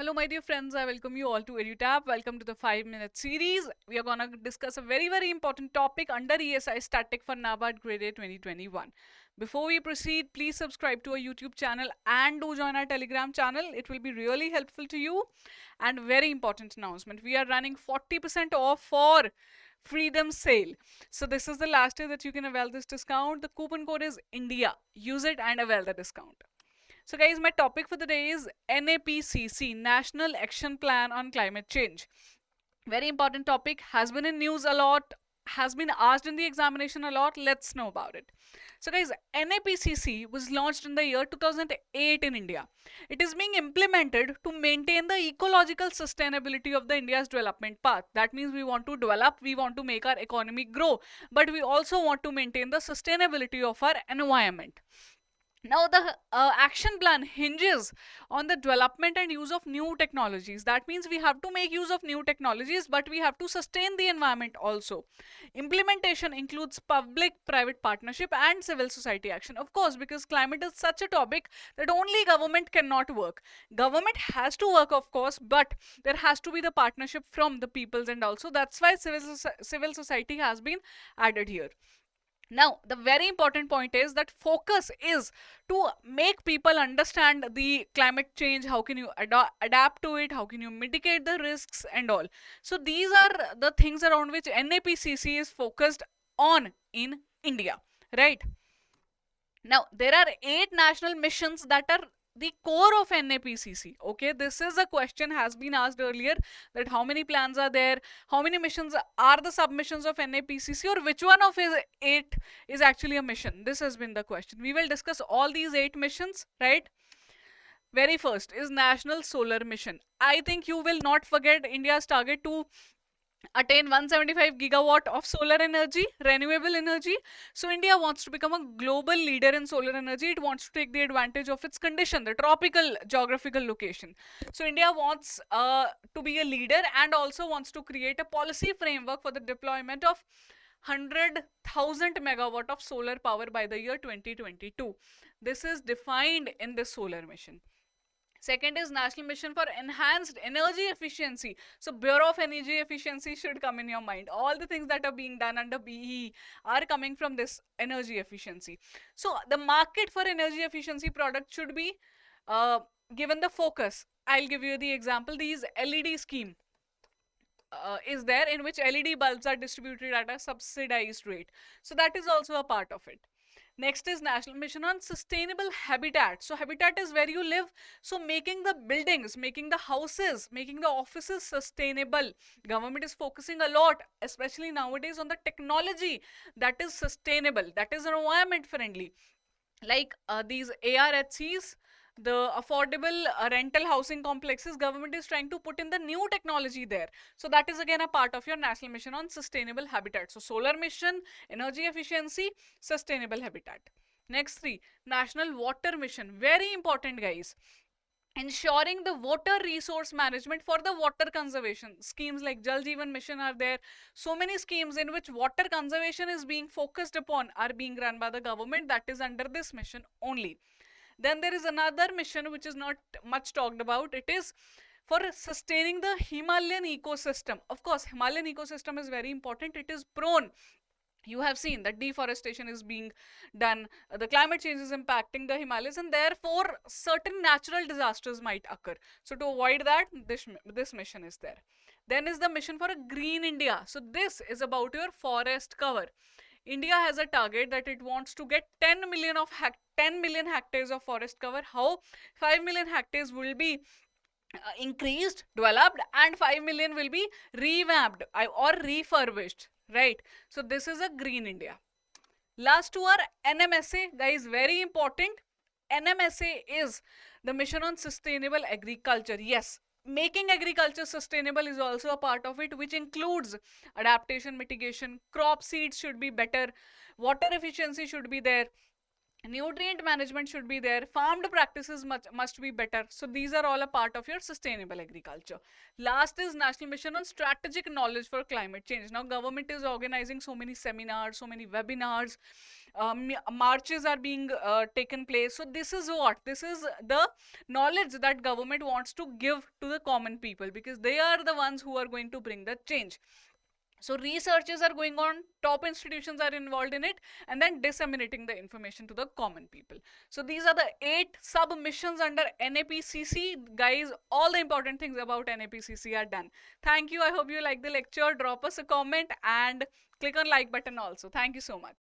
Hello, my dear friends. I welcome you all to EduTap. Welcome to the 5-minute series. We are going to discuss a very important topic under ESI Static for NABARD Grade A 2021. Before we proceed, please subscribe to our YouTube channel and do join our Telegram channel. It will be really helpful to you. And very important announcement. We are running 40% off for Freedom Sale. So this is the last day that you can avail this discount. The coupon code is India. Use it and avail the discount. So guys, my topic for the day is NAPCC, National Action Plan on Climate Change. Very important topic, has been in news a lot, has been asked in the examination a lot. Let's know about it. So guys, NAPCC was launched in the year 2008 in India. It is being implemented to maintain the ecological sustainability of the India's development path. That means we want to develop, we want to make our economy grow, but we also want to maintain the sustainability of our environment. Now, the action plan hinges on the development and use of new technologies. That means we have to make use of new technologies, but we have to sustain the environment also. Implementation includes public-private partnership and civil society action. Of course, because climate is such a topic that only government cannot work. Government has to work, of course, but there has to be the partnership from the peoples, and also that's why civil society has been added here. Now, the very important point is that focus is to make people understand the climate change, how can you adapt to it, how can you mitigate the risks and all. So these are the things around which NAPCC is focused on in India, right? Now, there are 8 national missions that are the core of NAPCC. Okay, this is a question has been asked earlier, that how many plans are there, how many missions are the submissions of NAPCC, or which one of his 8 is actually a mission. This has been the question. We will discuss all these 8 missions, right? Very first is National Solar Mission. I think you will not forget India's target to attain 175 gigawatt of solar energy, renewable energy. So India wants to become a global leader in solar energy. It wants to take the advantage of its condition, the tropical geographical location. So India wants to be a leader and also wants to create a policy framework for the deployment of 100,000 megawatt of solar power by the year 2022. This is defined in this solar mission. Second is National Mission for Enhanced Energy Efficiency. So Bureau of Energy Efficiency should come in your mind. All the things that are being done under BE are coming from this energy efficiency. So the market for energy efficiency products should be given the focus. I'll give you the example. These LED scheme is there, in which LED bulbs are distributed at a subsidized rate. So that is also a part of it. Next is National Mission on Sustainable Habitat. So habitat is where you live. So making the buildings, making the houses, making the offices sustainable. Government is focusing a lot, especially nowadays, on the technology that is sustainable, that is environment friendly. Like these ARHCs, the affordable rental housing complexes, government is trying to put in the new technology there. So that is again a part of your National Mission on Sustainable Habitat. So solar mission, energy efficiency, sustainable habitat. Next 3, National Water Mission. Very important, guys. Ensuring the water resource management for the water conservation. Schemes like Jal Jeevan Mission are there. So many schemes in which water conservation is being focused upon are being run by the government. That is under this mission only. Then there is another mission which is not much talked about. It is for sustaining the Himalayan ecosystem. Of course, Himalayan ecosystem is very important. It is prone, you have seen that deforestation is being done, the climate change is impacting the Himalayas, and therefore certain natural disasters might occur. So to avoid that, this mission is there. Then is the mission for a green India. So this is about your forest cover. India has a target that it wants to get 10 million hectares of forest cover. How? 5 million hectares will be increased, developed, and 5 million will be revamped or refurbished, right? So this is a green India. Last 2 are NMSA, guys, very important. NMSA is the Mission on Sustainable Agriculture. Yes, making agriculture sustainable is also a part of it, which includes adaptation, mitigation, crop seeds should be better, water efficiency should be there, nutrient management should be there, farmed practices must be better. So these are all a part of your sustainable agriculture. Last is national mission on strategic knowledge for climate change. Now government is organizing so many seminars, so many webinars, marches are being taken place. So this is what, this is the knowledge that government wants to give to the common people, because they are the ones who are going to bring the change. So researches are going on, top institutions are involved in it, and then disseminating the information to the common people. So these are the 8 sub missions under NAPCC. Guys, all the important things about NAPCC are done. Thank you. I hope you like the lecture. Drop us a comment and click on like button also. Thank you so much.